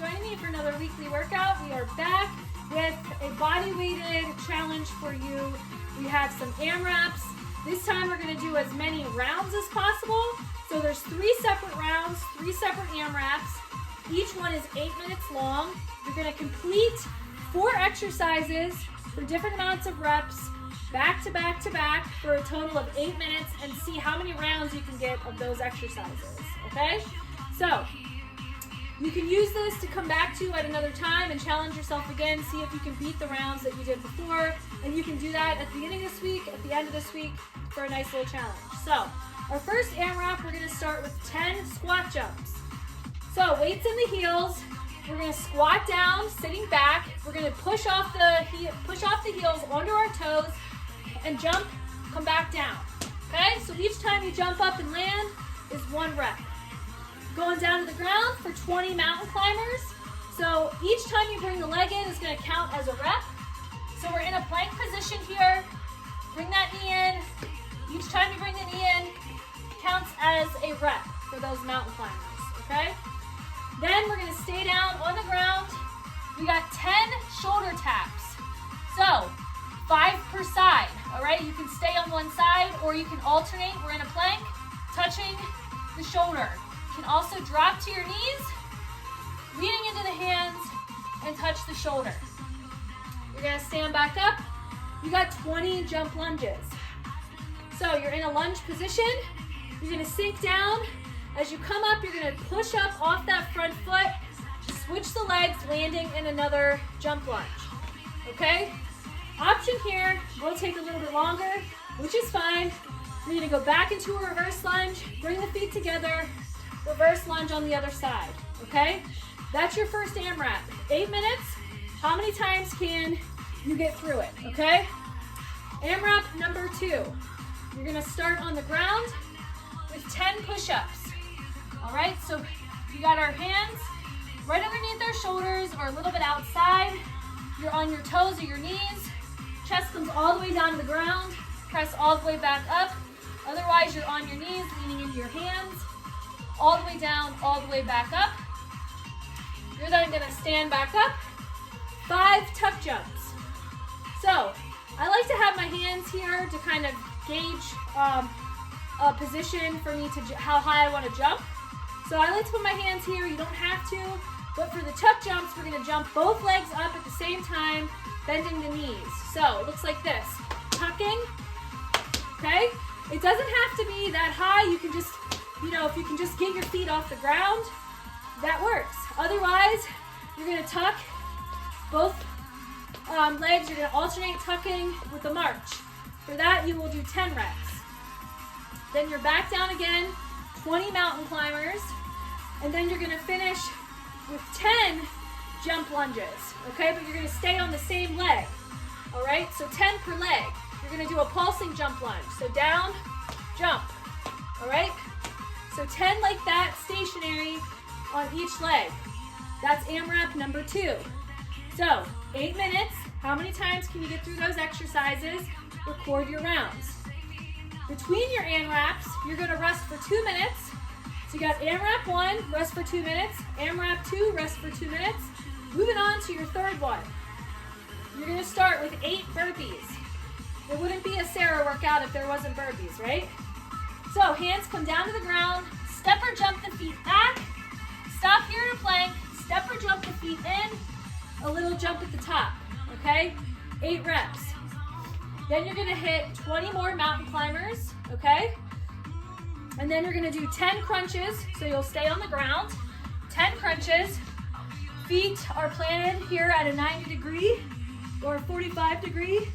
joining me for another weekly workout. We are back with a body-weighted challenge for you. We have some AMRAPs. This time we're going to do as many rounds as possible. So there's 3 separate rounds, 3 separate AMRAPs. Each one is 8 minutes long. You're going to complete 4 exercises for different amounts of reps, back to back to back, for a total of 8 minutes, and see how many rounds you can get of those exercises, okay? So, you can use this to come back to at another time and challenge yourself again, see if you can beat the rounds that you did before, and you can do that at the beginning of this week, at the end of this week, for a nice little challenge. So, our first AMRAP, we're going to start with 10 squat jumps. So, weights in the heels, we're going to squat down, sitting back, we're going to push off the heels onto our toes, and jump, come back down, okay? So each time you jump up and land is 1 rep. Going down to the ground for 20 mountain climbers. So each time you bring the leg in is going to count as a rep. So we're in a plank position here. Bring that knee in. Each time you bring the knee in, counts as a rep for those mountain climbers, okay? Then we're going to stay down on the ground. We got 10 shoulder taps. So 5 per side, all right? You can stay on one side or you can alternate. We're in a plank, touching the shoulder. You can also drop to your knees, leaning into the hands, and touch the shoulder. You're gonna stand back up. You got 20 jump lunges. So you're in a lunge position. You're gonna sink down. As you come up, you're gonna push up off that front foot, switch the legs, landing in another jump lunge, okay? Option here will take a little bit longer, which is fine. You're gonna go back into a reverse lunge, bring the feet together, reverse lunge on the other side, okay? That's your first AMRAP. 8 minutes. How many times can you get through it, okay? AMRAP number 2. You're gonna start on the ground with 10 push-ups, all right? So you got our hands right underneath our shoulders or a little bit outside. You're on your toes or your knees. Chest comes all the way down to the ground. Press all the way back up. Otherwise, you're on your knees, leaning into your hands. All the way down, all the way back up. You're then going to stand back up. 5 tuck jumps. So, I like to have my hands here to kind of gauge a position for me to how high I want to jump. So I like to put my hands here. You don't have to. But for the tuck jumps, we're going to jump both legs up at the same time, bending the knees. So it looks like this. Tucking, okay? It doesn't have to be that high. You can just, if you can just get your feet off the ground, that works. Otherwise, you're going to tuck both legs. You're going to alternate tucking with the march. For that, you will do 10 reps. Then you're back down again, 20 mountain climbers, and then you're going to finish with 10 jump lunges, okay? But you're gonna stay on the same leg, all right? So 10 per leg. You're gonna do a pulsing jump lunge. So down, jump, all right? So 10 like that, stationary on each leg. That's AMRAP number 2. So 8 minutes. How many times can you get through those exercises? Record your rounds. Between your AMRAPs, you're gonna rest for 2 minutes. So you got AMRAP 1, rest for 2 minutes. AMRAP 2, rest for 2 minutes. Moving on to your third one. You're gonna start with 8 burpees. It wouldn't be a Sarah workout if there wasn't burpees, right? So hands come down to the ground, step or jump the feet back, stop here in a plank, step or jump the feet in, a little jump at the top, okay? 8 reps. Then you're gonna hit 20 more mountain climbers, okay? And then you're gonna do 10 crunches, so you'll stay on the ground. 10 crunches. Feet are planted here at a 90 degree or 45 degree.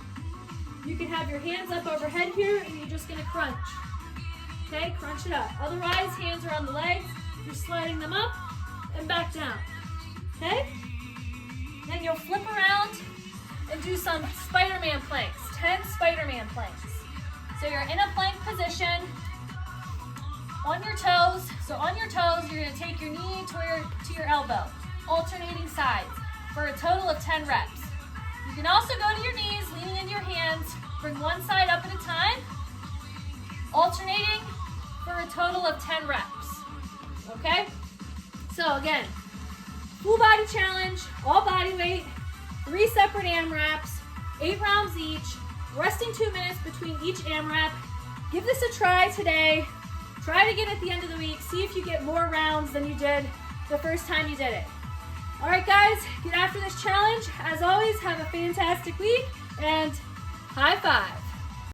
You can have your hands up overhead here and you're just gonna crunch. Okay, crunch it up. Otherwise, hands are on the legs. You're sliding them up and back down. Okay? Then you'll flip around and do some Spiderman planks. 10 Spiderman planks. So you're in a plank position. On your toes, so on your toes, you're gonna take your knee to your elbow, alternating sides for a total of 10 reps. You can also go to your knees, leaning into your hands, bring one side up at a time, alternating for a total of 10 reps, okay? So again, full body challenge, all body weight, 3 separate AMRAPs, 8 rounds each, resting 2 minutes between each AMRAP. Give this a try today. Try it again at the end of the week. See if you get more rounds than you did the first time you did it. All right, guys, get after this challenge. As always, have a fantastic week and high five.